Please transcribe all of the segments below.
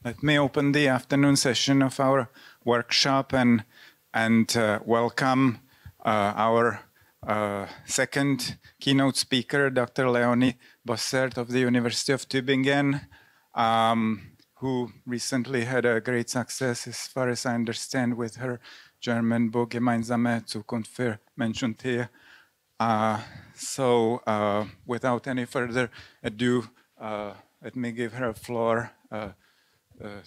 Let me open the afternoon session of our workshop and welcome our second keynote speaker, Dr. Leonie Bossert of the University of Tübingen, who recently had a great success, as far as I understand, with her German book Gemeinsame Zukunft für Mensch und Tier. So without any further ado, let me give her a floor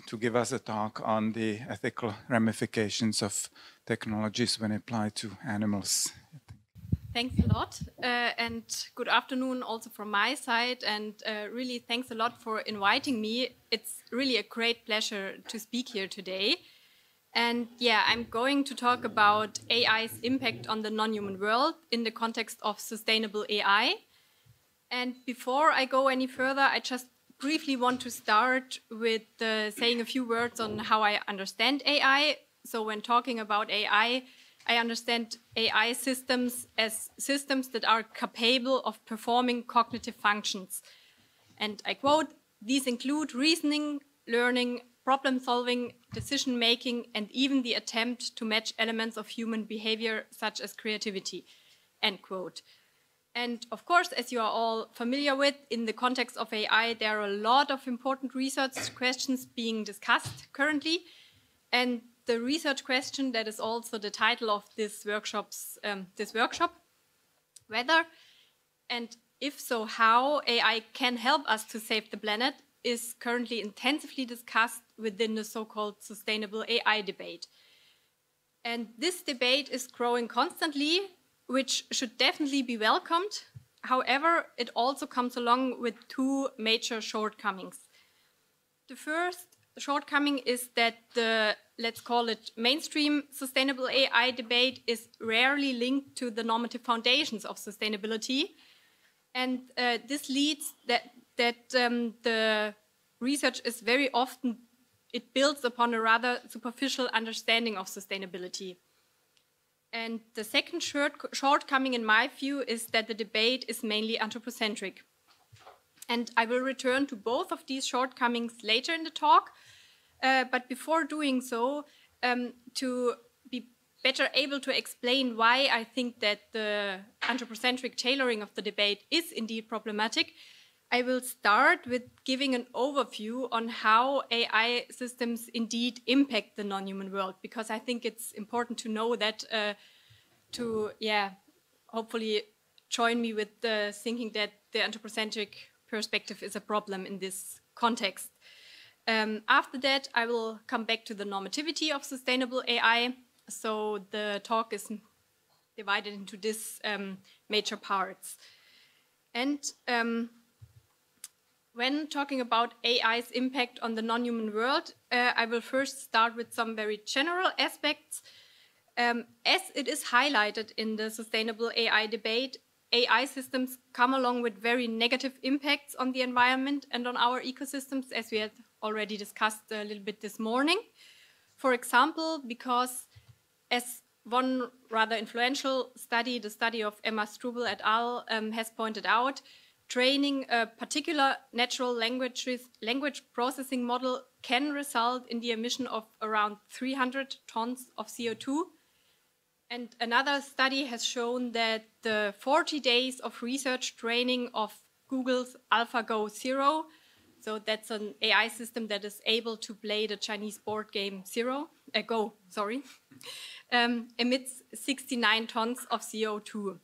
to give us a talk on the ethical ramifications of technologies when applied to animals. Thanks a lot, and good afternoon also from my side, and really thanks a lot for inviting me. It's really a great pleasure to speak here today. And yeah, I'm going to talk about AI's impact on the non-human world in the context of sustainable AI. And before I go any further, I just briefly want to start with saying a few words on how I understand AI. So when talking about AI, I understand AI systems as systems that are capable of performing cognitive functions. And I quote, "These include reasoning, learning, problem-solving, decision-making, and even the attempt to match elements of human behavior, such as creativity," end quote. And of course, as you are all familiar with, in the context of AI, there are a lot of important research questions being discussed currently. And the research question that is also the title of this workshop, whether, and if so, how AI can help us to save the planet, is currently intensively discussed within the so-called sustainable AI debate. And this debate is growing constantly, which should definitely be welcomed. However, it also comes along with two major shortcomings. The first shortcoming is that the, let's call it, mainstream sustainable AI debate is rarely linked to the normative foundations of sustainability. And this leads that the research is very often, it builds upon a rather superficial understanding of sustainability. And the second shortcoming, in my view, is that the debate is mainly anthropocentric. And I will return to both of these shortcomings later in the talk. But before doing so, to be better able to explain why I think that the anthropocentric tailoring of the debate is indeed problematic, I will start with giving an overview on how AI systems indeed impact the non-human world, because I think it's important to know that to hopefully join me with the thinking that the anthropocentric perspective is a problem in this context. After that, I will come back to the normativity of sustainable AI. So the talk is divided into these major parts. And when talking about AI's impact on the non-human world, I will first start with some very general aspects. As it is highlighted in the sustainable AI debate, AI systems come along with very negative impacts on the environment and on our ecosystems, as we had already discussed a little bit this morning. For example, because as one rather influential study, the study of Emma Struble et al. Has pointed out, training a particular natural language processing model can result in the emission of around 300 tons of CO2. And another study has shown that the 40 days of research training of Google's AlphaGo Zero, so that's an AI system that is able to play the Chinese board game Go, emits 69 tons of CO2.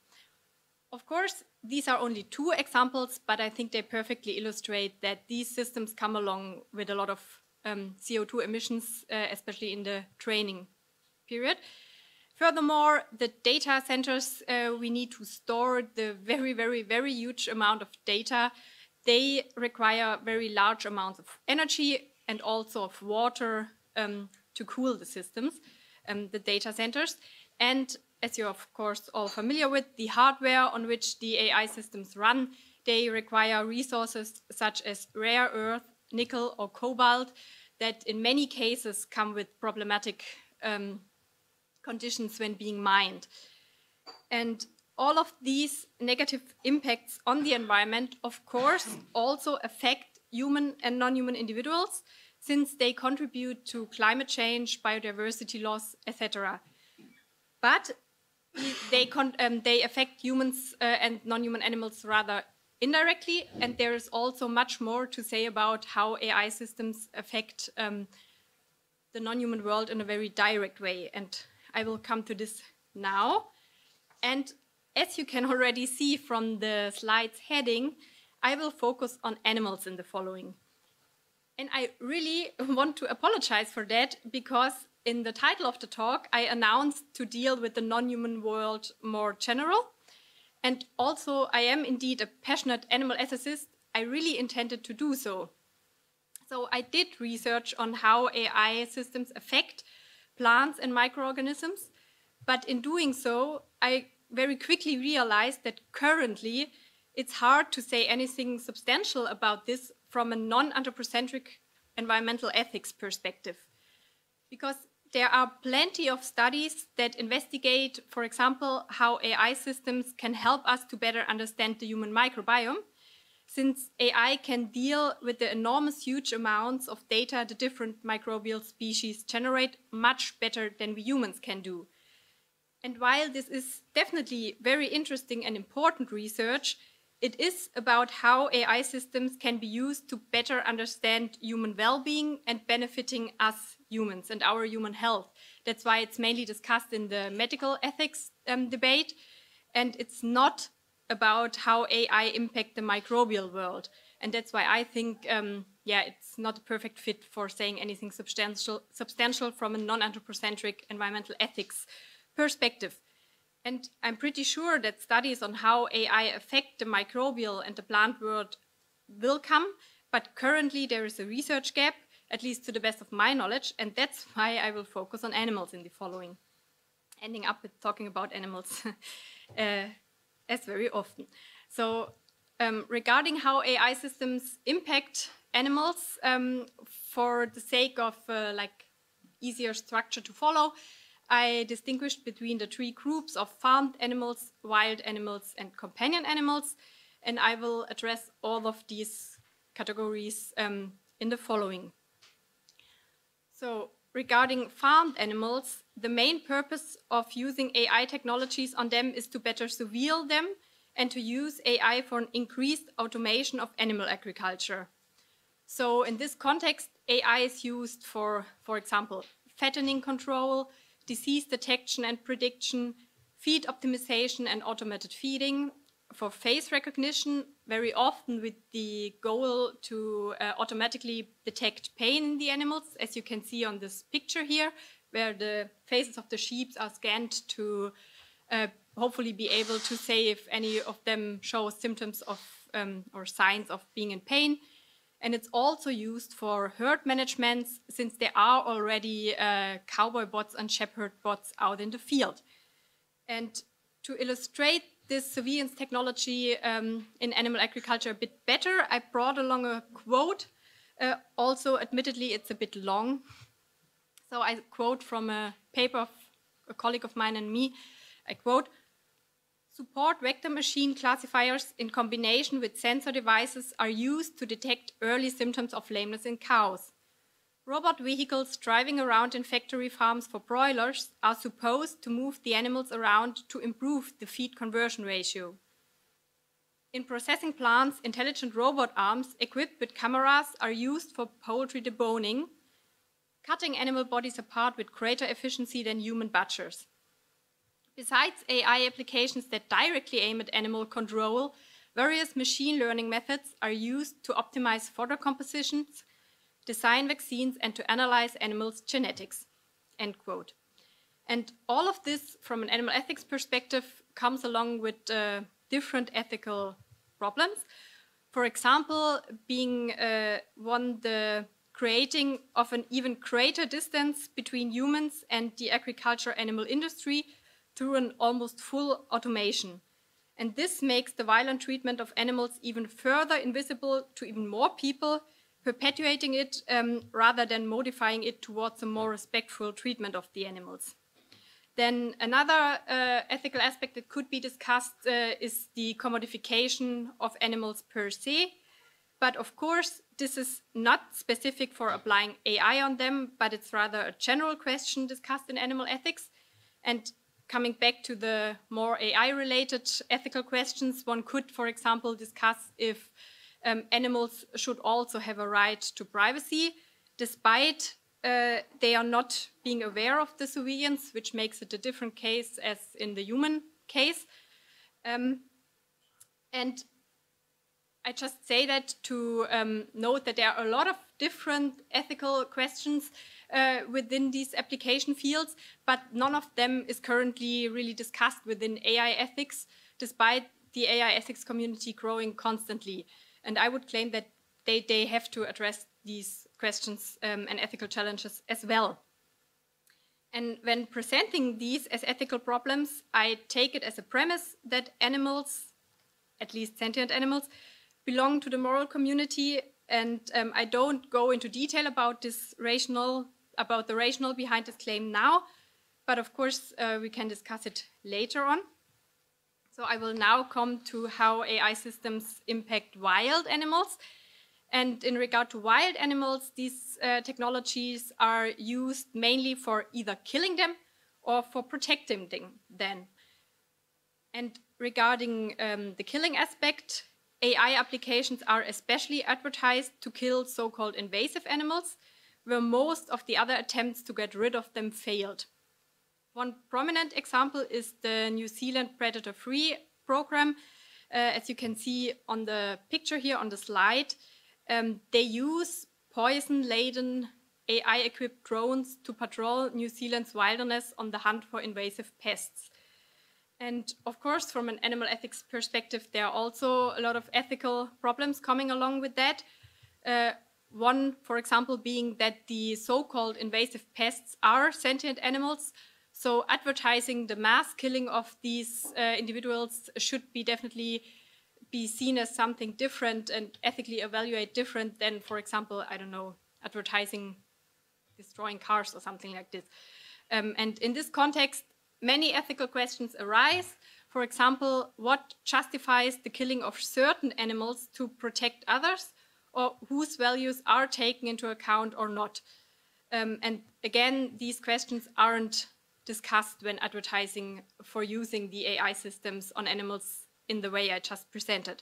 Of course, these are only two examples, but I think they perfectly illustrate that these systems come along with a lot of CO2 emissions, especially in the training period. Furthermore, the data centers we need to store the very, very, very huge amount of data. They require very large amounts of energy and also of water to cool the systems, the data centers. And as you're of course all familiar with, the hardware on which the AI systems run, they require resources such as rare earth, nickel or cobalt that in many cases come with problematic conditions when being mined. And all of these negative impacts on the environment, of course, also affect human and non-human individuals, since they contribute to climate change, biodiversity loss, etc. But they affect humans and non-human animals rather indirectly, and there is also much more to say about how AI systems affect the non-human world in a very direct way, and I will come to this now. And as you can already see from the slide's heading, I will focus on animals in the following. And I really want to apologize for that, because in the title of the talk, I announced to deal with the non-human world more general. And also, I am indeed a passionate animal ethicist. I really intended to do so. So I did research on how AI systems affect plants and microorganisms. But in doing so, I very quickly realized that currently it's hard to say anything substantial about this from a non-anthropocentric environmental ethics perspective. Because there are plenty of studies that investigate, for example, how AI systems can help us to better understand the human microbiome, since AI can deal with the enormous huge amounts of data the different microbial species generate much better than we humans can do. And while this is definitely very interesting and important research, it is about how AI systems can be used to better understand human well-being and benefiting us humans and our human health. That's why it's mainly discussed in the medical ethics debate, and it's not about how AI impact the microbial world. And that's why I think, it's not a perfect fit for saying anything substantial from a non-anthropocentric environmental ethics perspective. And I'm pretty sure that studies on how AI affect the microbial and the plant world will come, but currently there is a research gap, at least to the best of my knowledge, and that's why I will focus on animals in the following, ending up with talking about animals as very often. So regarding how AI systems impact animals, for the sake of easier structure to follow, I distinguished between the three groups of farmed animals, wild animals, and companion animals, and I will address all of these categories in the following. So, regarding farmed animals, the main purpose of using AI technologies on them is to better surveil them and to use AI for an increased automation of animal agriculture. So, in this context, AI is used for example, fattening control, disease detection and prediction, feed optimization and automated feeding, for face recognition, very often with the goal to automatically detect pain in the animals, as you can see on this picture here, where the faces of the sheep are scanned to hopefully be able to say if any of them show symptoms of or signs of being in pain. And it's also used for herd management, since there are already cowboy bots and shepherd bots out in the field. And to illustrate this surveillance technology in animal agriculture a bit better, I brought along a quote. Also, admittedly, it's a bit long. So I quote from a paper of a colleague of mine and me. I quote, "Support vector machine classifiers in combination with sensor devices are used to detect early symptoms of lameness in cows. Robot vehicles driving around in factory farms for broilers are supposed to move the animals around to improve the feed conversion ratio. In processing plants, intelligent robot arms equipped with cameras are used for poultry deboning, cutting animal bodies apart with greater efficiency than human butchers. Besides AI applications that directly aim at animal control, various machine learning methods are used to optimize fodder compositions, design vaccines, and to analyze animals' genetics." End quote. And all of this, from an animal ethics perspective, comes along with different ethical problems. For example, being the creating of an even greater distance between humans and the agriculture animal industry through an almost full automation. And this makes the violent treatment of animals even further invisible to even more people, perpetuating it rather than modifying it towards a more respectful treatment of the animals. Then another ethical aspect that could be discussed is the commodification of animals per se. But of course, this is not specific for applying AI on them, but it's rather a general question discussed in animal ethics. And coming back to the more AI-related ethical questions, one could, for example, discuss if animals should also have a right to privacy, despite they are not being aware of the surveillance, which makes it a different case as in the human case. And I just say that to note that there are a lot of different ethical questions within these application fields, but none of them is currently really discussed within AI ethics, despite the AI ethics community growing constantly. And I would claim that they have to address these questions and ethical challenges as well. And when presenting these as ethical problems, I take it as a premise that animals, at least sentient animals, belong to the moral community, and I don't go into detail about the rationale behind this claim now, but of course we can discuss it later on. So I will now come to how AI systems impact wild animals. And in regard to wild animals, these technologies are used mainly for either killing them or for protecting them. And regarding the killing aspect, AI applications are especially advertised to kill so-called invasive animals, where most of the other attempts to get rid of them failed. One prominent example is the New Zealand predator-free program. As you can see on the picture here on the slide, they use poison-laden AI-equipped drones to patrol New Zealand's wilderness on the hunt for invasive pests. And of course, from an animal ethics perspective, there are also a lot of ethical problems coming along with that. One, for example, being that the so-called invasive pests are sentient animals. So advertising the mass killing of these individuals should definitely be seen as something different and ethically evaluate different than, for example, I don't know, advertising destroying cars or something like this. And in this context, many ethical questions arise. For example, what justifies the killing of certain animals to protect others, or whose values are taken into account or not? And again, these questions aren't discussed when advertising for using the AI systems on animals in the way I just presented.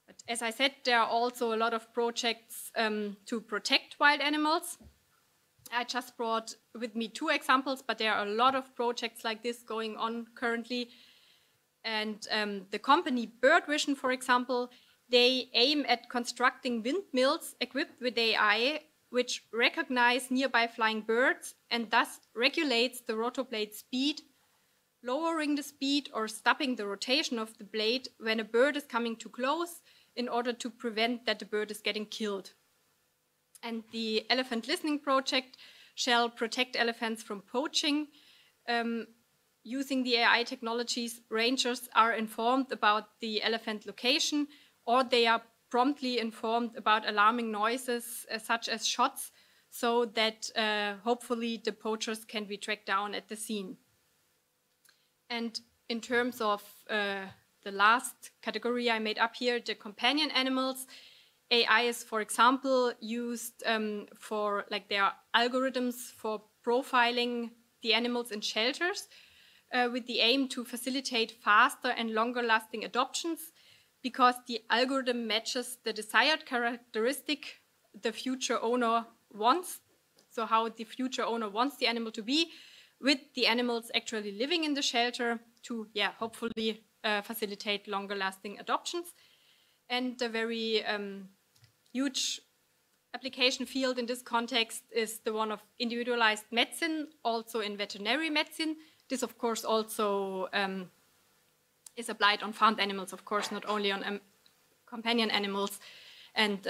But as I said, there are also a lot of projects to protect wild animals. I just brought with me 2 examples, but there are a lot of projects like this going on currently. And the company Bird Vision, for example, they aim at constructing windmills equipped with AI, which recognize nearby flying birds and thus regulates the rotor blade speed, lowering the speed or stopping the rotation of the blade when a bird is coming too close in order to prevent that the bird is getting killed. And the Elephant Listening Project shall protect elephants from poaching. Using the AI technologies, rangers are informed about the elephant location, or they are promptly informed about alarming noises such as shots, so that hopefully the poachers can be tracked down at the scene. And in terms of the last category I made up here, the companion animals, AI is, for example, used for, like, there are algorithms for profiling the animals in shelters with the aim to facilitate faster and longer lasting adoptions, because the algorithm matches the desired characteristic the future owner wants, so how the future owner wants the animal to be, with the animals actually living in the shelter to, hopefully facilitate longer lasting adoptions. And a very huge application field in this context is the one of individualized medicine, also in veterinary medicine. This, of course, also is applied on farmed animals, of course, not only on companion animals. And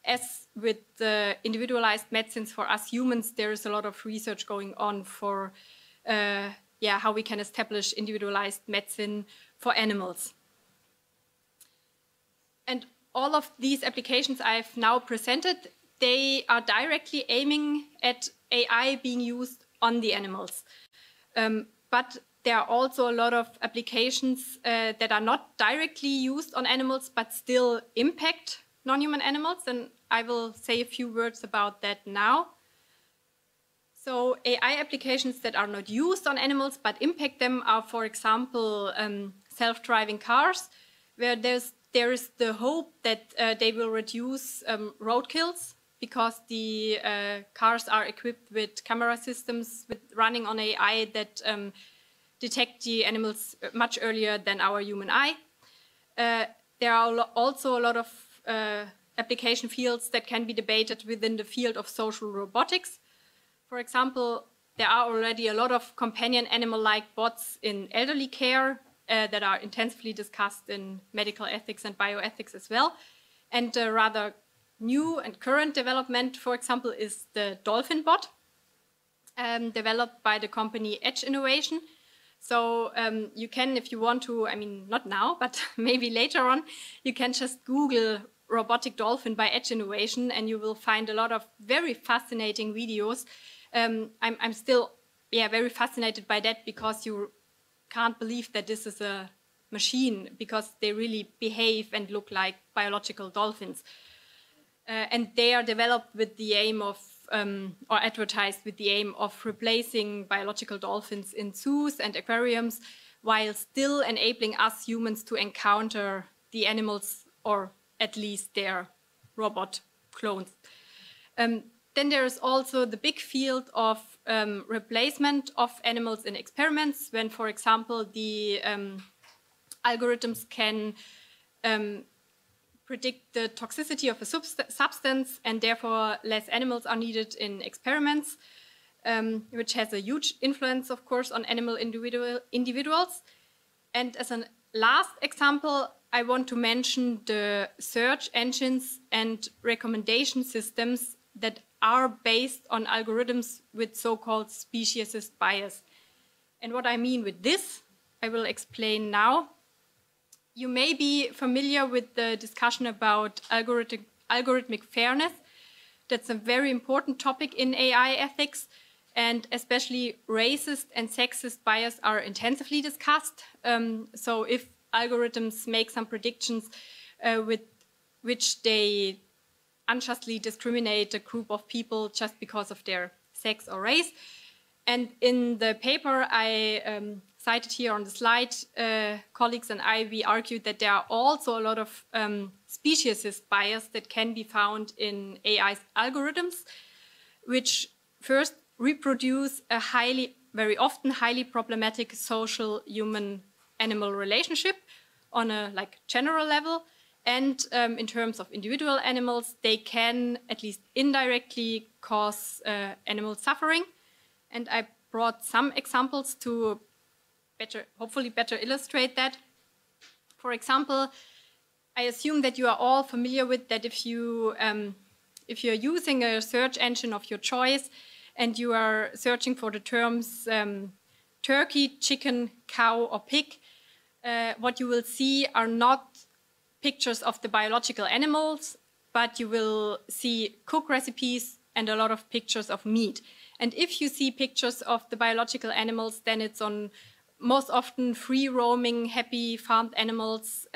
as with the individualized medicines for us humans, there is a lot of research going on for how we can establish individualized medicine for animals. And all of these applications I've now presented, they are directly aiming at AI being used on the animals. But there are also a lot of applications that are not directly used on animals, but still impact non-human animals, and I will say a few words about that now. So AI applications that are not used on animals but impact them are, for example, self-driving cars, where there is the hope that they will reduce road kills because the cars are equipped with camera systems running on AI that detect the animals much earlier than our human eye. There are also a lot of application fields that can be debated within the field of social robotics. For example, there are already a lot of companion animal-like bots in elderly care that are intensively discussed in medical ethics and bioethics as well. And a rather new and current development, for example, is the dolphin bot, developed by the company Edge Innovation. So you can, if you want to, I mean, not now, but maybe later on, you can just Google robotic dolphin by Edge Innovation, and you will find a lot of very fascinating videos. I'm still, very fascinated by that, because you can't believe that this is a machine, because they really behave and look like biological dolphins. And they are developed with the aim of, or advertised with the aim of replacing biological dolphins in zoos and aquariums, while still enabling us humans to encounter the animals, or at least their robot clones. Then there is also the big field of replacement of animals in experiments, when, for example, the algorithms can predict the toxicity of a substance, and therefore less animals are needed in experiments, which has a huge influence, of course, on animal individuals. And as a last example, I want to mention the search engines and recommendation systems that are based on algorithms with so-called speciesist bias. And what I mean with this, I will explain now. You may be familiar with the discussion about algorithmic fairness. That's a very important topic in AI ethics, and especially racist and sexist bias are intensively discussed. So if algorithms make some predictions with which they unjustly discriminate a group of people just because of their sex or race. And in the paper I cited here on the slide, colleagues and I, we argued that there are also a lot of speciesist bias that can be found in AI's algorithms, which first reproduce a very often highly problematic social human-animal relationship on a general level. And in terms of individual animals, they can at least indirectly cause animal suffering. And I brought some examples to hopefully better illustrate that. For example, I assume that you are all familiar with that if you're using a search engine of your choice and you are searching for the terms turkey, chicken, cow, or pig, what you will see are not pictures of the biological animals, but you will see cook recipes and a lot of pictures of meat. And if you see pictures of the biological animals, then it's on most often free-roaming, happy farmed animals,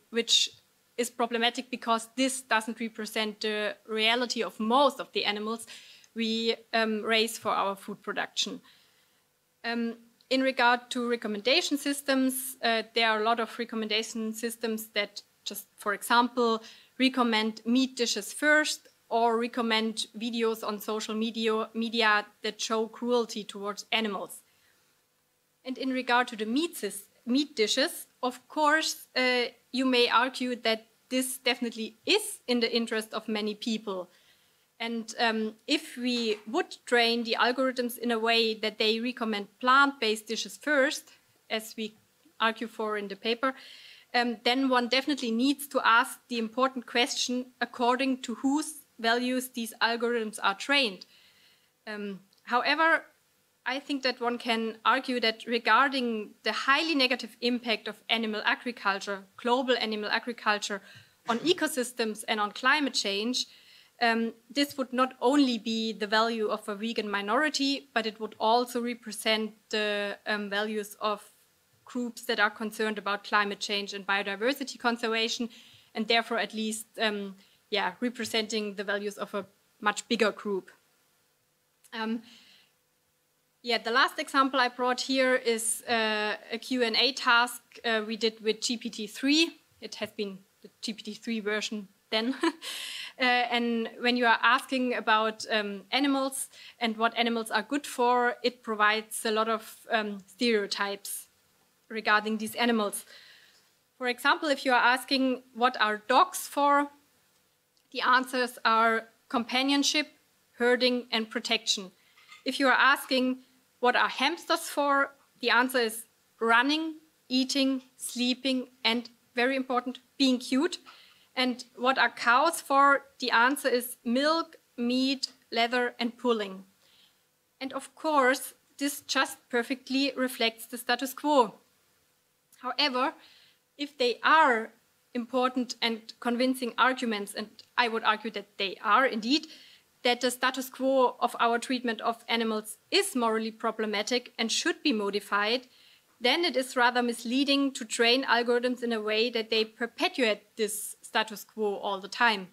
which is problematic because this doesn't represent the reality of most of the animals we raise for our food production. In regard to recommendation systems, there are a lot of recommendation systems that just, for example, recommend meat dishes first, or recommend videos on social media that show cruelty towards animals. And in regard to the meat dishes, of course, you may argue that this definitely is in the interest of many people. And if we would train the algorithms in a way that they recommend plant-based dishes first, as we argue for in the paper, then one definitely needs to ask the important question according to whose values these algorithms are trained. However, I think that one can argue that regarding the highly negative impact of animal agriculture, global animal agriculture, on ecosystems and on climate change, this would not only be the value of a vegan minority, but it would also represent the values of groups that are concerned about climate change and biodiversity conservation, and therefore at least representing the values of a much bigger group. The last example I brought here is a Q&A task we did with GPT-3. It has been the GPT-3 version then. And when you are asking about animals and what animals are good for, it provides a lot of stereotypes regarding these animals. For example, if you are asking what are dogs for, the answers are companionship, herding, and protection. If you are asking what are hamsters for, the answer is running, eating, sleeping, and very important, being cute. And what are cows for? The answer is milk, meat, leather, and pulling. And of course, this just perfectly reflects the status quo. However, if they are important and convincing arguments, and I would argue that they are indeed, that the status quo of our treatment of animals is morally problematic and should be modified, then it is rather misleading to train algorithms in a way that they perpetuate this status quo all the time.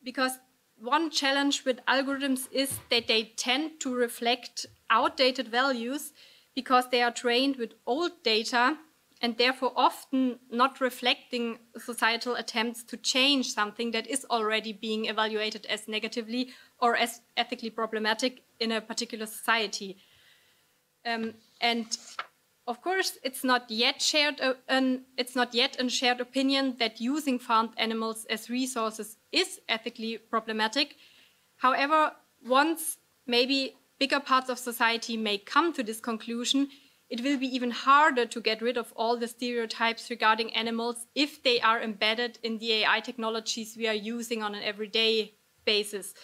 Because one challenge with algorithms is that they tend to reflect outdated values because they are trained with old data and therefore often not reflecting societal attempts to change something that is already being evaluated as negatively or as ethically problematic in a particular society. And of course, it's not yet a shared opinion that using farmed animals as resources is ethically problematic. However, once maybe bigger parts of society may come to this conclusion, it will be even harder to get rid of all the stereotypes regarding animals if they are embedded in the AI technologies we are using on an everyday basis.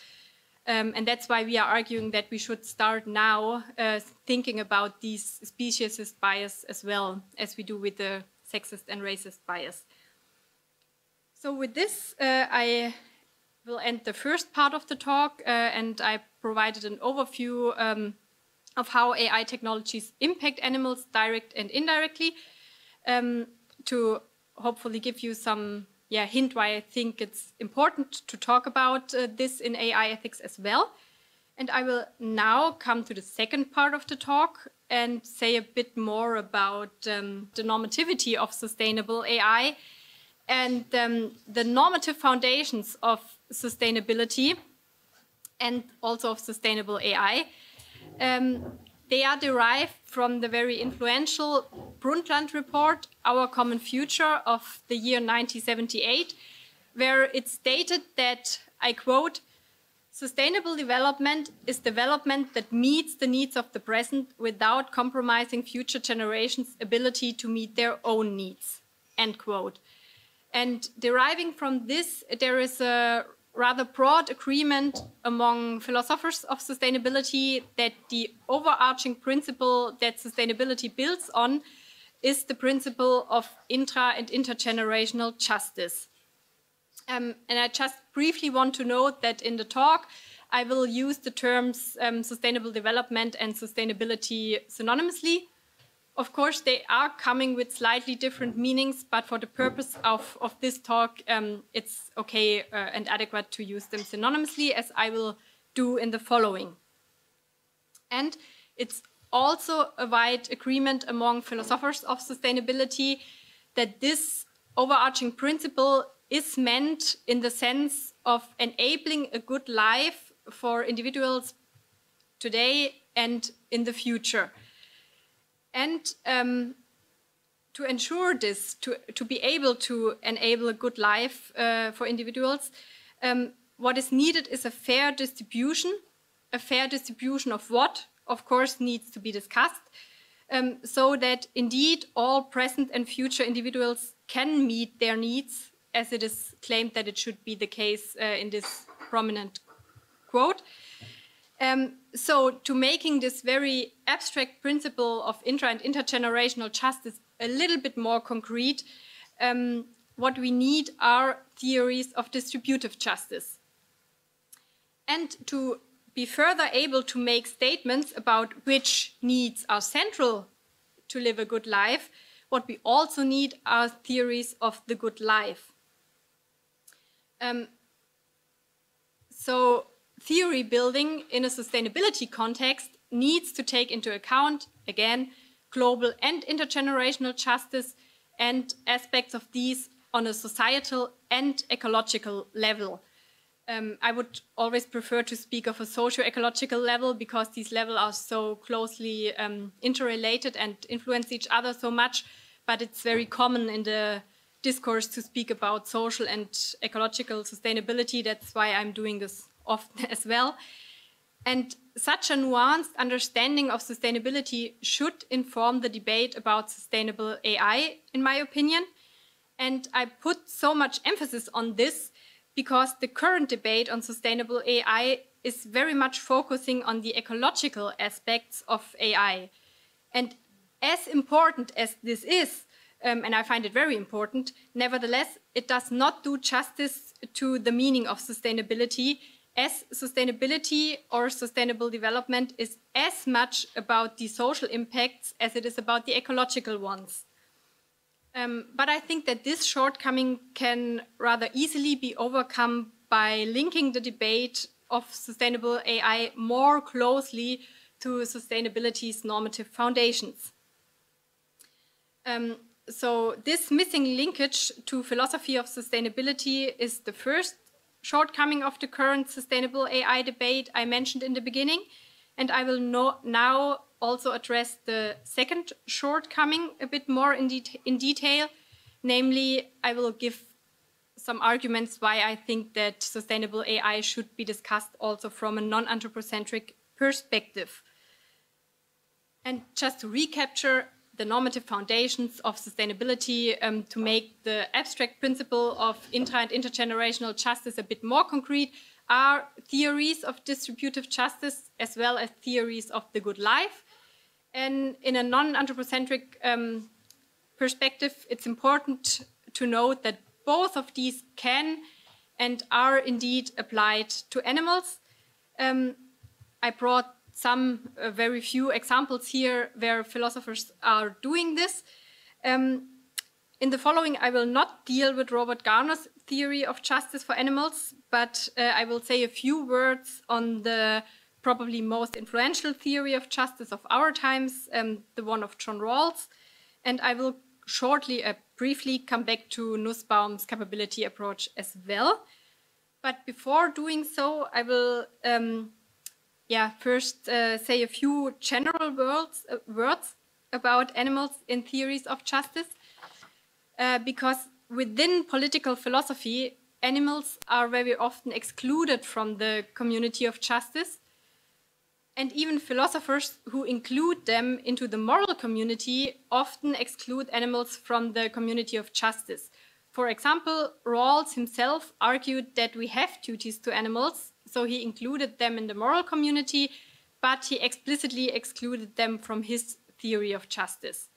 And that's why we are arguing that we should start now thinking about these speciesist bias as well as we do with the sexist and racist bias. So with this, I will end the first part of the talk, and I provided an overview of how AI technologies impact animals direct and indirectly, to hopefully give you some hint why I think it's important to talk about this in AI ethics as well. And I will now come to the second part of the talk and say a bit more about the normativity of sustainable AI and the normative foundations of sustainability and also of sustainable AI. They are derived from the very influential Brundtland report, Our Common Future, of the year 1978, where it stated that, I quote, "Sustainable development is development that meets the needs of the present without compromising future generations' ability to meet their own needs," end quote. And deriving from this, there is a rather broad agreement among philosophers of sustainability that the overarching principle that sustainability builds on is the principle of intra- and intergenerational justice. And I just briefly want to note that in the talk, I will use the terms sustainable development and sustainability synonymously. Of course, they are coming with slightly different meanings, but for the purpose of this talk, it's okay and adequate to use them synonymously, as I will do in the following. And it's also a wide agreement among philosophers of sustainability that this overarching principle is meant in the sense of enabling a good life for individuals today and in the future. And to ensure this, to be able to enable a good life for individuals, what is needed is a fair distribution. A fair distribution of what, of course, needs to be discussed, so that indeed all present and future individuals can meet their needs, as it is claimed that it should be the case in this prominent quote. So to making this very abstract principle of intra- and intergenerational justice a little bit more concrete, what we need are theories of distributive justice. And to be further able to make statements about which needs are central to live a good life, what we also need are theories of the good life. So theory building in a sustainability context needs to take into account, again, global and intergenerational justice and aspects of these on a societal and ecological level. I would always prefer to speak of a socio-ecological level because these levels are so closely interrelated and influence each other so much, but it's very common in the discourse to speak about social and ecological sustainability. That's why I'm doing this often as well. And such a nuanced understanding of sustainability should inform the debate about sustainable AI, in my opinion. And I put so much emphasis on this because the current debate on sustainable AI is very much focusing on the ecological aspects of AI. And as important as this is, and I find it very important, nevertheless, it does not do justice to the meaning of sustainability, as sustainability or sustainable development is as much about the social impacts as it is about the ecological ones. But I think that this shortcoming can rather easily be overcome by linking the debate of sustainable AI more closely to sustainability's normative foundations. So this missing linkage to philosophy of sustainability is the first shortcoming of the current sustainable AI debate I mentioned in the beginning. And I will now also address the second shortcoming a bit more in detail. Namely, I will give some arguments why I think that sustainable AI should be discussed also from a non-anthropocentric perspective. And just to recapture the normative foundations of sustainability to make the abstract principle of intra- and intergenerational justice a bit more concrete are theories of distributive justice as well as theories of the good life. And in a non-anthropocentric perspective, it's important to note that both of these can and are indeed applied to animals. I brought some very few examples here where philosophers are doing this. In the following, I will not deal with Robert Garner's theory of justice for animals, but I will say a few words on the probably most influential theory of justice of our times, the one of John Rawls. And I will shortly, briefly come back to Nussbaum's capability approach as well. But before doing so, I will first say a few general words about animals in theories of justice. Because within political philosophy, animals are very often excluded from the community of justice. And even philosophers who include them into the moral community often exclude animals from the community of justice. For example, Rawls himself argued that we have duties to animals, so he included them in the moral community, but he explicitly excluded them from his theory of justice.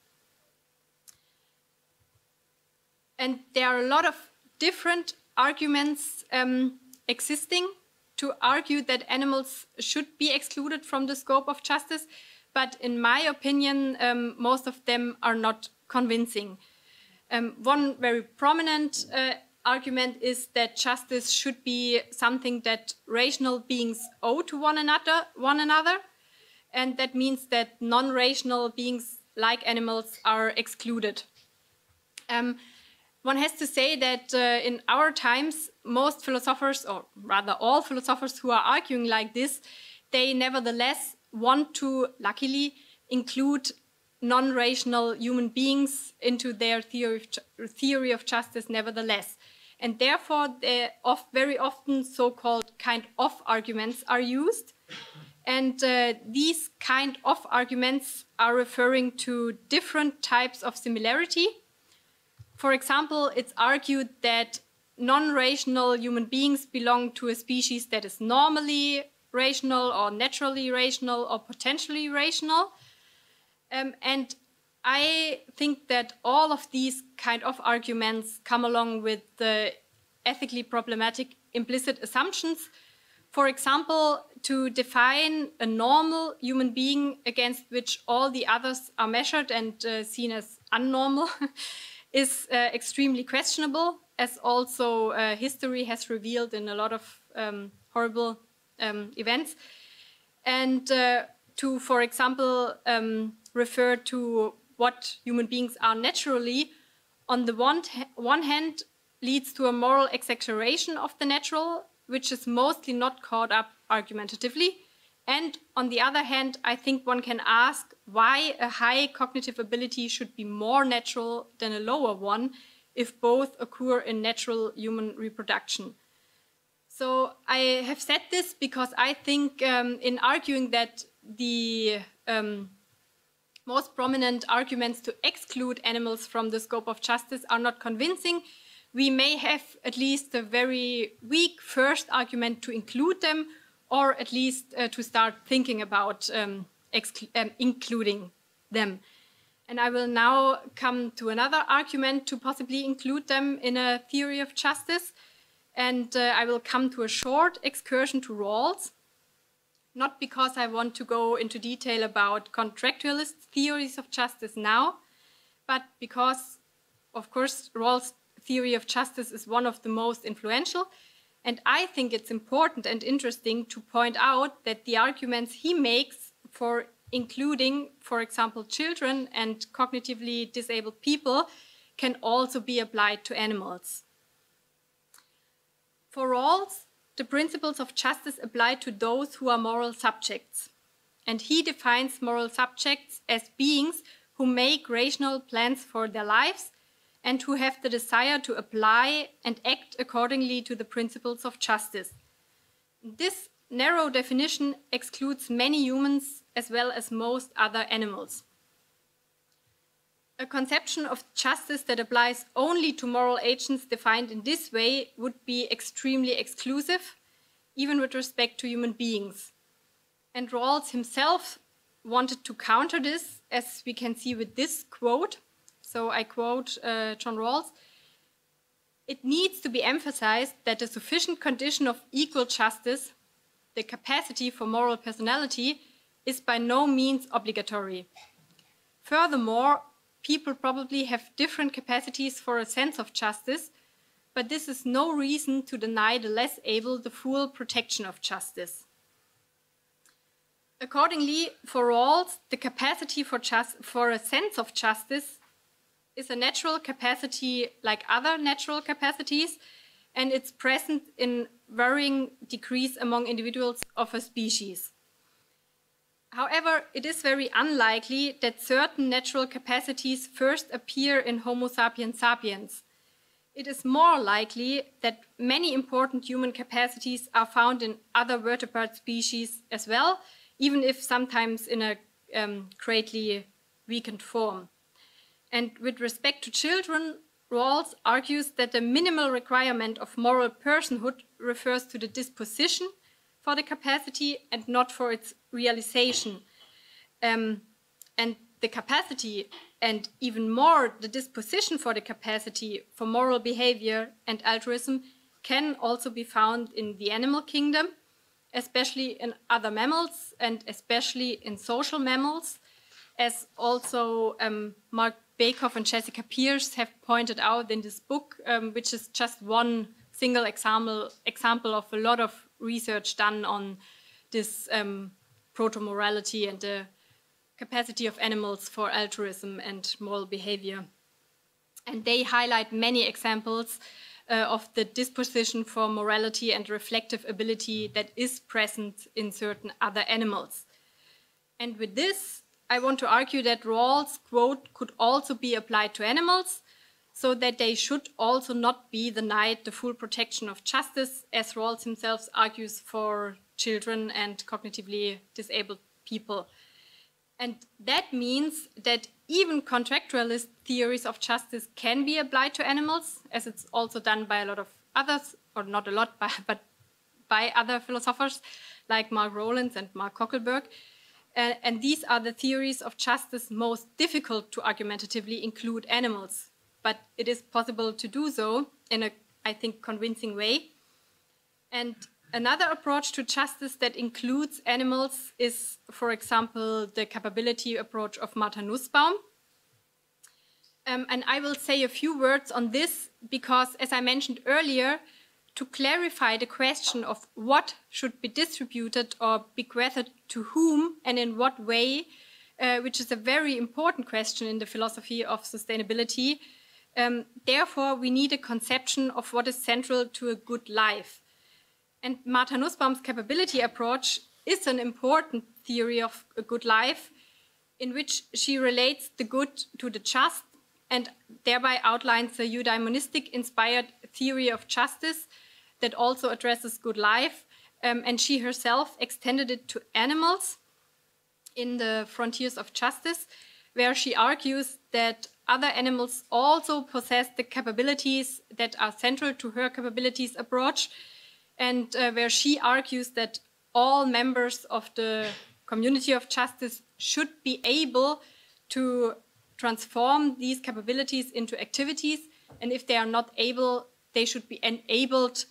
And there are a lot of different arguments existing to argue that animals should be excluded from the scope of justice, but in my opinion, most of them are not convincing. One very prominent argument is that justice should be something that rational beings owe to one another, and that means that non-rational beings like animals are excluded. One has to say that in our times, most philosophers, or rather all philosophers who are arguing like this, they nevertheless want to, luckily, include non-rational human beings into their theory of justice nevertheless. And therefore, very often so-called kind-of arguments are used. And these kind-of arguments are referring to different types of similarity. For example, it's argued that non-rational human beings belong to a species that is normally rational or naturally rational or potentially rational. And I think that all of these kind of arguments come along with the ethically problematic implicit assumptions. For example, to define a normal human being against which all the others are measured and seen as unnormal is extremely questionable. as also history has revealed in a lot of horrible events. And to, for example, refer to what human beings are naturally, on the one hand, leads to a moral exaggeration of the natural, which is mostly not caught up argumentatively. And on the other hand, I think one can ask why a high cognitive ability should be more natural than a lower one if both occur in natural human reproduction. So I have said this because I think in arguing that the most prominent arguments to exclude animals from the scope of justice are not convincing, we may have at least a very weak first argument to include them, or at least to start thinking about including them. And I will now come to another argument to possibly include them in a theory of justice. And I will come to a short excursion to Rawls, not because I want to go into detail about contractualist theories of justice now, but because, of course, Rawls' theory of justice is one of the most influential. And I think it's important and interesting to point out that the arguments he makes for including, for example, children and cognitively disabled people can also be applied to animals. For Rawls, the principles of justice apply to those who are moral subjects. And he defines moral subjects as beings who make rational plans for their lives and who have the desire to apply and act accordingly to the principles of justice. This narrow definition excludes many humans as well as most other animals. A conception of justice that applies only to moral agents defined in this way would be extremely exclusive, even with respect to human beings. And Rawls himself wanted to counter this, as we can see with this quote. So I quote John Rawls: "It needs to be emphasized that a sufficient condition of equal justice, the capacity for moral personality, is by no means obligatory. Furthermore, people probably have different capacities for a sense of justice, but this is no reason to deny the less able the full protection of justice." Accordingly, for Rawls, the capacity for a sense of justice is a natural capacity like other natural capacities, and it's present in varying degrees among individuals of a species. However, it is very unlikely that certain natural capacities first appear in Homo sapiens sapiens. It is more likely that many important human capacities are found in other vertebrate species as well, even if sometimes in a greatly weakened form. And with respect to children, Rawls argues that the minimal requirement of moral personhood refers to the disposition for the capacity and not for its realization. And the capacity, and even more the disposition for the capacity for moral behavior and altruism, can also be found in the animal kingdom, especially in other mammals and especially in social mammals, as also Mark Bakoff and Jessica Pierce have pointed out in this book, which is just one single example of a lot of research done on this proto-morality and the capacity of animals for altruism and moral behavior. And they highlight many examples of the disposition for morality and reflective ability that is present in certain other animals. And with this, I want to argue that Rawls' quote could also be applied to animals, so that they should also not be denied the full protection of justice, as Rawls himself argues for children and cognitively disabled people. And that means that even contractualist theories of justice can be applied to animals, as it's also done by a lot of others, or not a lot, but by other philosophers like Mark Rowlands and Mark Cockleberg. And these are the theories of justice most difficult to argumentatively include animals. But it is possible to do so in a, I think, convincing way. And another approach to justice that includes animals is, for example, the capability approach of Martha Nussbaum. And I will say a few words on this because, as I mentioned earlier, to clarify the question of what should be distributed or bequeathed to whom and in what way, which is a very important question in the philosophy of sustainability. Therefore, we need a conception of what is central to a good life. And Martha Nussbaum's capability approach is an important theory of a good life in which she relates the good to the just and thereby outlines a eudaimonistic-inspired theory of justice that also addresses good life. And she herself extended it to animals in the Frontiers of Justice, where she argues that other animals also possess the capabilities that are central to her capabilities approach, and where she argues that all members of the community of justice should be able to transform these capabilities into activities, and if they are not able, they should be enabled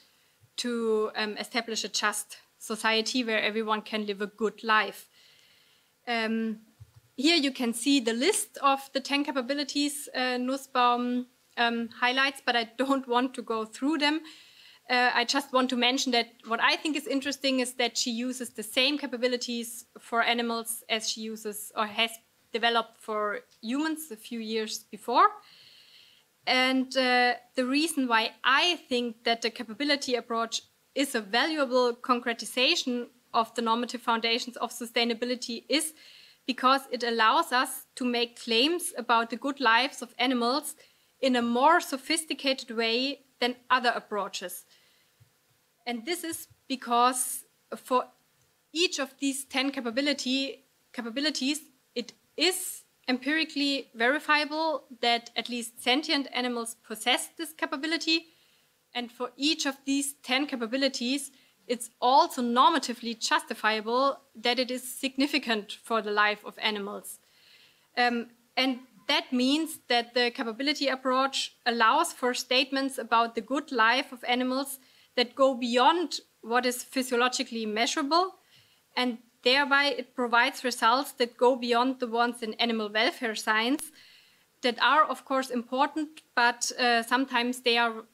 to establish a just society where everyone can live a good life. Here you can see the list of the 10 capabilities Nussbaum highlights, but I don't want to go through them. I just want to mention that what I think is interesting is that she uses the same capabilities for animals as she uses or has developed for humans a few years before. And the reason why I think that the capability approach is a valuable concretization of the normative foundations of sustainability is because it allows us to make claims about the good lives of animals in a more sophisticated way than other approaches. And this is because for each of these 10 capabilities, it is empirically verifiable that at least sentient animals possess this capability. And for each of these 10 capabilities, it's also normatively justifiable that it is significant for the life of animals. And that means that the capability approach allows for statements about the good life of animals that go beyond what is physiologically measurable, and thereby it provides results that go beyond the ones in animal welfare science that are, of course, important, but sometimes they are,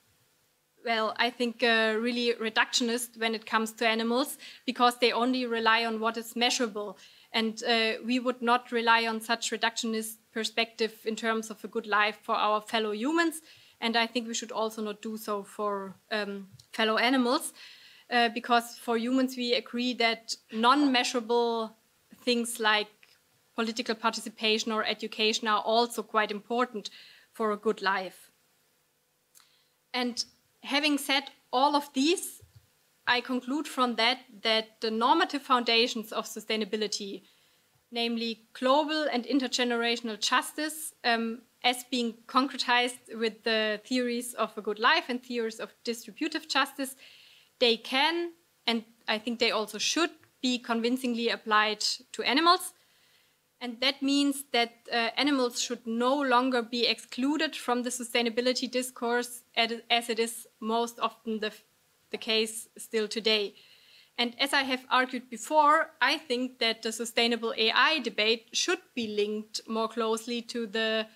well, I think really reductionist when it comes to animals because they only rely on what is measurable. And we would not rely on such reductionist perspective in terms of a good life for our fellow humans. And I think we should also not do so for fellow animals, because for humans we agree that non-measurable things like political participation or education are also quite important for a good life. And having said all of these, I conclude from that the normative foundations of sustainability, namely global and intergenerational justice, as being concretized with the theories of a good life and theories of distributive justice, they can, and I think they also should, be convincingly applied to animals. And that means that animals should no longer be excluded from the sustainability discourse as it is most often the case still today. And as I have argued before, I think that the sustainable AI debate should be linked more closely to the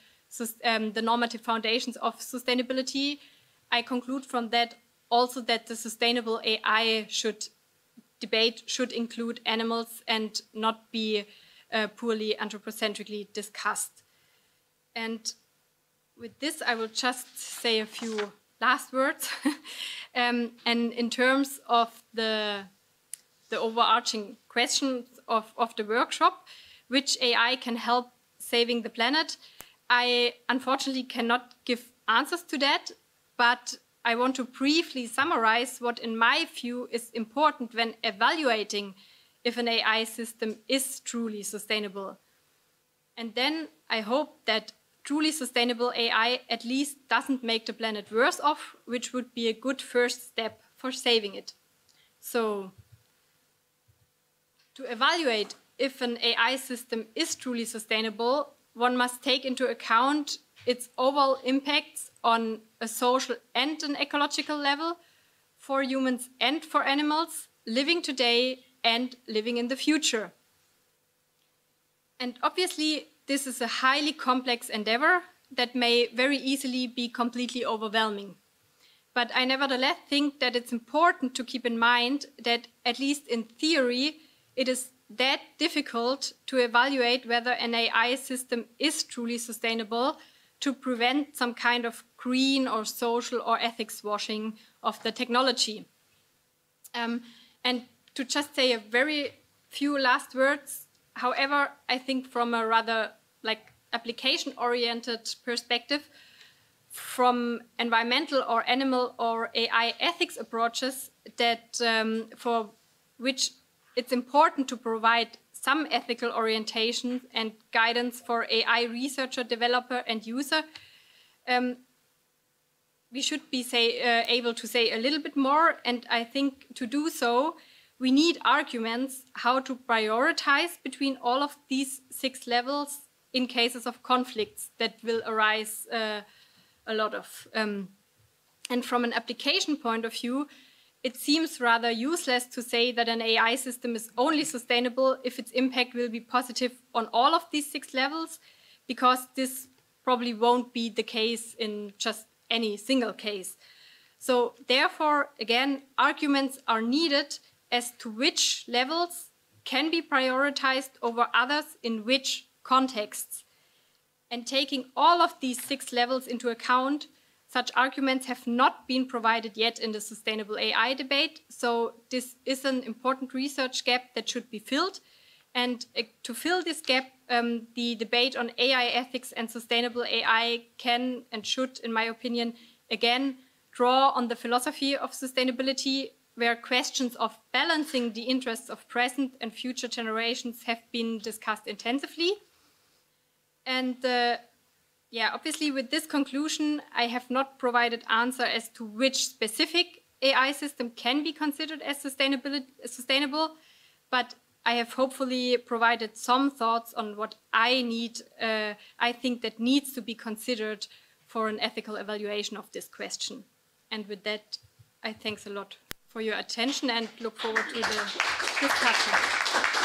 normative foundations of sustainability. I conclude from that also that the sustainable AI debate should include animals and not be poorly anthropocentrically discussed. And with this, I will just say a few last words. And in terms of the overarching questions of the workshop, which AI can help saving the planet, I unfortunately cannot give answers to that, but I want to briefly summarize what, in my view, is important when evaluating if an AI system is truly sustainable. And then I hope that truly sustainable AI at least doesn't make the planet worse off, which would be a good first step for saving it. So, to evaluate if an AI system is truly sustainable, one must take into account its overall impacts on a social and an ecological level for humans and for animals living today and living in the future. And obviously, this is a highly complex endeavor that may very easily be completely overwhelming. But I nevertheless think that it's important to keep in mind that, at least in theory, it is that difficult to evaluate whether an AI system is truly sustainable to prevent some kind of green or social or ethics washing of the technology. And to just say a very few last words, however, I think from a rather application-oriented perspective, from environmental or animal or AI ethics approaches that for which it's important to provide some ethical orientation and guidance for AI researcher, developer, and user, we should be able to say a little bit more. And I think to do so, we need arguments how to prioritize between all of these 6 levels in cases of conflicts that will arise a lot of. And from an application point of view, it seems rather useless to say that an AI system is only sustainable if its impact will be positive on all of these 6 levels, because this probably won't be the case in just any single case. So therefore, again, arguments are needed as to which levels can be prioritized over others in which contexts. And taking all of these 6 levels into account, such arguments have not been provided yet in the sustainable AI debate. So this is an important research gap that should be filled. And to fill this gap, the debate on AI ethics and sustainable AI can and should, in my opinion, again, draw on the philosophy of sustainability, where questions of balancing the interests of present and future generations have been discussed intensively. And obviously with this conclusion, I have not provided answer as to which specific AI system can be considered as sustainable, but I have hopefully provided some thoughts on what I think that needs to be considered for an ethical evaluation of this question. And with that, I thanks a lot for your attention and look forward to the discussion.